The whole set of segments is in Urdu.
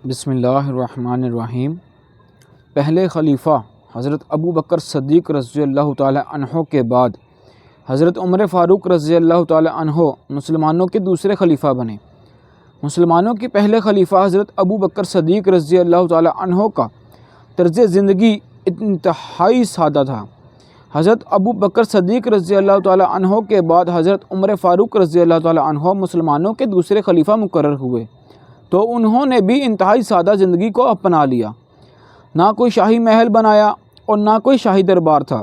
بسم اللہ الرحمن الرحیم۔ پہلے خلیفہ حضرت ابو بکر صدیق رضی اللہ تعالی عنہ کے بعد حضرت عمر فاروق رضی اللہ تعالی عنہ مسلمانوں کے دوسرے خلیفہ بنے۔ مسلمانوں کے پہلے خلیفہ حضرت ابو بکر صدیق رضی اللہ تعالی عنہ کا طرز زندگی انتہائی سادہ تھا۔ حضرت ابو بکر صدیق رضی اللہ تعالی عنہ کے بعد حضرت عمر فاروق رضی اللہ تعالی عنہ مسلمانوں کے دوسرے خلیفہ مقرر ہوئے تو انہوں نے بھی انتہائی سادہ زندگی کو اپنا لیا۔ نہ کوئی شاہی محل بنایا اور نہ کوئی شاہی دربار تھا۔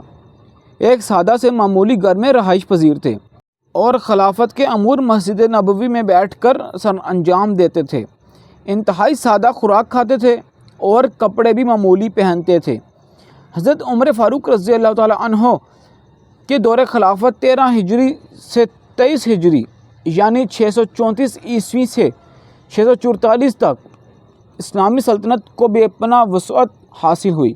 ایک سادہ سے معمولی گھر میں رہائش پذیر تھے اور خلافت کے امور مسجد نبوی میں بیٹھ کر سر انجام دیتے تھے۔ انتہائی سادہ خوراک کھاتے تھے اور کپڑے بھی معمولی پہنتے تھے۔ حضرت عمر فاروق رضی اللہ تعالی عنہ کے دور خلافت 13 ہجری سے 23 ہجری یعنی 634 عیسوی سے 644 تک اسلامی سلطنت کو بے پناہ وسعت حاصل ہوئی۔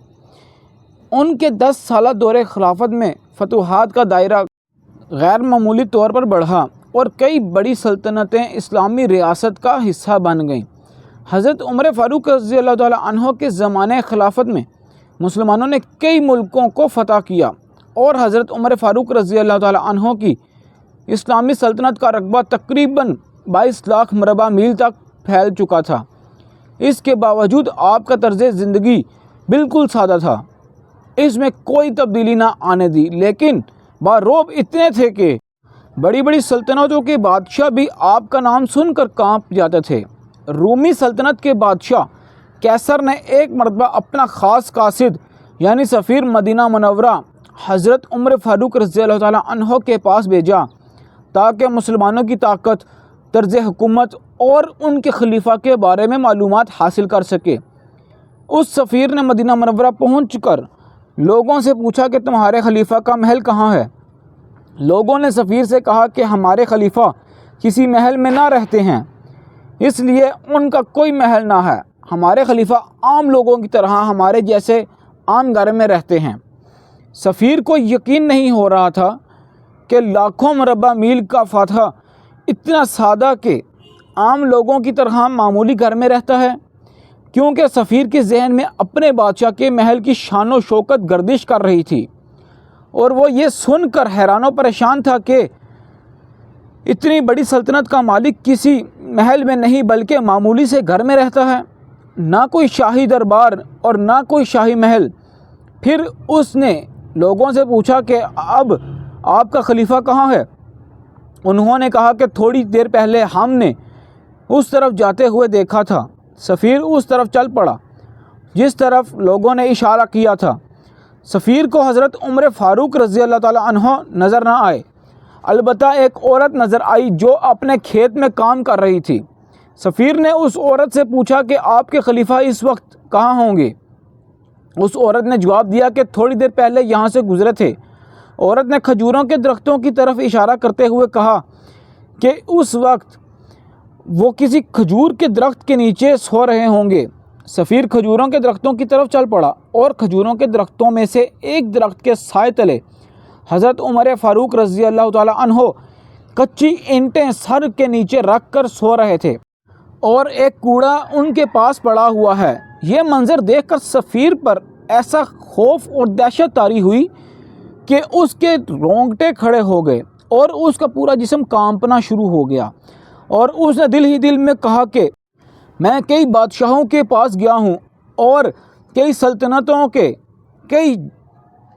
ان کے 10 سالہ دور خلافت میں فتوحات کا دائرہ غیر معمولی طور پر بڑھا اور کئی بڑی سلطنتیں اسلامی ریاست کا حصہ بن گئیں۔ حضرت عمر فاروق رضی اللہ تعالی عنہ کے زمانے خلافت میں مسلمانوں نے کئی ملکوں کو فتح کیا اور حضرت عمر فاروق رضی اللہ تعالی عنہ کی اسلامی سلطنت کا رقبہ تقریباً 22 لاکھ مربع میل تک پھیل چکا تھا۔ اس کے باوجود آپ کا طرز زندگی بالکل سادہ تھا۔ اس میں کوئی تبدیلی نہ آنے دی، لیکن باروب اتنے تھے کہ بڑی بڑی سلطنتوں کے بادشاہ بھی آپ کا نام سن کر کانپ جاتے تھے۔ رومی سلطنت کے بادشاہ قیصر نے ایک مرتبہ اپنا خاص قاصد یعنی سفیر مدینہ منورہ حضرت عمر فاروق رضی اللہ تعالی عنہ کے پاس بھیجا تاکہ مسلمانوں کی طاقت، طرز حکومت اور ان کے خلیفہ کے بارے میں معلومات حاصل کر سکے۔ اس سفیر نے مدینہ منورہ پہنچ کر لوگوں سے پوچھا کہ تمہارے خلیفہ کا محل کہاں ہے؟ لوگوں نے سفیر سے کہا کہ ہمارے خلیفہ کسی محل میں نہ رہتے ہیں، اس لیے ان کا کوئی محل نہ ہے۔ ہمارے خلیفہ عام لوگوں کی طرح ہمارے جیسے عام گھر میں رہتے ہیں۔ سفیر کو یقین نہیں ہو رہا تھا کہ لاکھوں مربع میل کا فاتح اتنا سادہ کہ عام لوگوں کی طرح معمولی گھر میں رہتا ہے، کیونکہ سفیر کے ذہن میں اپنے بادشاہ کے محل کی شان و شوکت گردش کر رہی تھی اور وہ یہ سن کر حیران و پریشان تھا کہ اتنی بڑی سلطنت کا مالک کسی محل میں نہیں بلکہ معمولی سے گھر میں رہتا ہے، نہ کوئی شاہی دربار اور نہ کوئی شاہی محل۔ پھر اس نے لوگوں سے پوچھا کہ اب آپ کا خلیفہ کہاں ہے؟ انہوں نے کہا کہ تھوڑی دیر پہلے ہم نے اس طرف جاتے ہوئے دیکھا تھا۔ سفیر اس طرف چل پڑا جس طرف لوگوں نے اشارہ کیا تھا۔ سفیر کو حضرت عمر فاروق رضی اللہ تعالی عنہ نظر نہ آئے، البتہ ایک عورت نظر آئی جو اپنے کھیت میں کام کر رہی تھی۔ سفیر نے اس عورت سے پوچھا کہ آپ کے خلیفہ اس وقت کہاں ہوں گے؟ اس عورت نے جواب دیا کہ تھوڑی دیر پہلے یہاں سے گزرے تھے۔ عورت نے کھجوروں کے درختوں کی طرف اشارہ کرتے ہوئے کہا کہ اس وقت وہ کسی کھجور کے درخت کے نیچے سو رہے ہوں گے۔ سفیر کھجوروں کے درختوں کی طرف چل پڑا اور کھجوروں کے درختوں میں سے ایک درخت کے سائے تلے حضرت عمر فاروق رضی اللہ تعالی عنہ کچی اینٹیں سر کے نیچے رکھ کر سو رہے تھے اور ایک کوڑا ان کے پاس پڑا ہوا ہے۔ یہ منظر دیکھ کر سفیر پر ایسا خوف اور دہشت طاری ہوئی کہ اس کے رونگٹے کھڑے ہو گئے اور اس کا پورا جسم کانپنا شروع ہو گیا، اور اس نے دل ہی دل میں کہا کہ میں کئی بادشاہوں کے پاس گیا ہوں اور کئی سلطنتوں کے کئی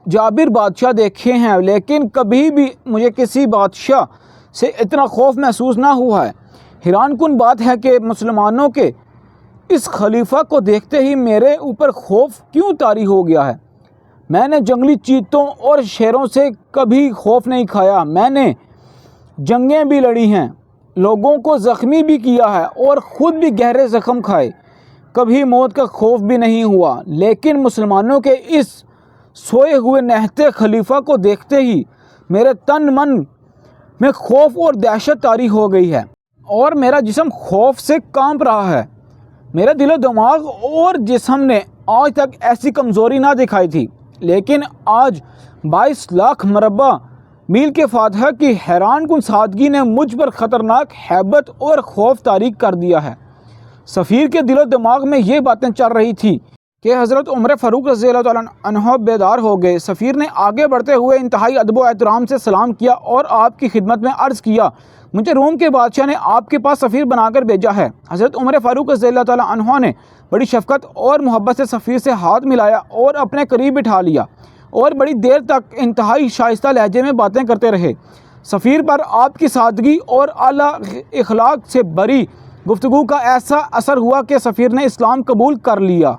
جابر بادشاہ دیکھے ہیں، لیکن کبھی بھی مجھے کسی بادشاہ سے اتنا خوف محسوس نہ ہوا ہے۔ حیران کن بات ہے کہ مسلمانوں کے اس خلیفہ کو دیکھتے ہی میرے اوپر خوف کیوں طاری ہو گیا ہے۔ میں نے جنگلی چیتوں اور شیروں سے کبھی خوف نہیں کھایا، میں نے جنگیں بھی لڑی ہیں، لوگوں کو زخمی بھی کیا ہے اور خود بھی گہرے زخم کھائے، کبھی موت کا خوف بھی نہیں ہوا، لیکن مسلمانوں کے اس سوئے ہوئے نہتے خلیفہ کو دیکھتے ہی میرے تن من میں خوف اور دہشت طاری ہو گئی ہے اور میرا جسم خوف سے کانپ رہا ہے۔ میرے دل و دماغ اور جسم نے آج تک ایسی کمزوری نہ دکھائی تھی، لیکن آج 22 لاکھ مربع میل کے فاتح کی حیران کن سادگی نے مجھ پر خطرناک ہیبت اور خوف طاری کر دیا ہے۔ سفیر کے دل و دماغ میں یہ باتیں چل رہی تھی کہ حضرت عمر فاروق رضی اللہ تعالیٰ عنہ بیدار ہو گئے۔ سفیر نے آگے بڑھتے ہوئے انتہائی ادب و احترام سے سلام کیا اور آپ کی خدمت میں عرض کیا، مجھے روم کے بادشاہ نے آپ کے پاس سفیر بنا کر بھیجا ہے۔ حضرت عمر فاروق رضی اللہ تعالیٰ عنہ نے بڑی شفقت اور محبت سے سفیر سے ہاتھ ملایا اور اپنے قریب بٹھا لیا اور بڑی دیر تک انتہائی شائستہ لہجے میں باتیں کرتے رہے۔ سفیر پر آپ کی سادگی اور اعلیٰ اخلاق سے بھری گفتگو کا ایسا اثر ہوا کہ سفیر نے اسلام قبول کر لیا۔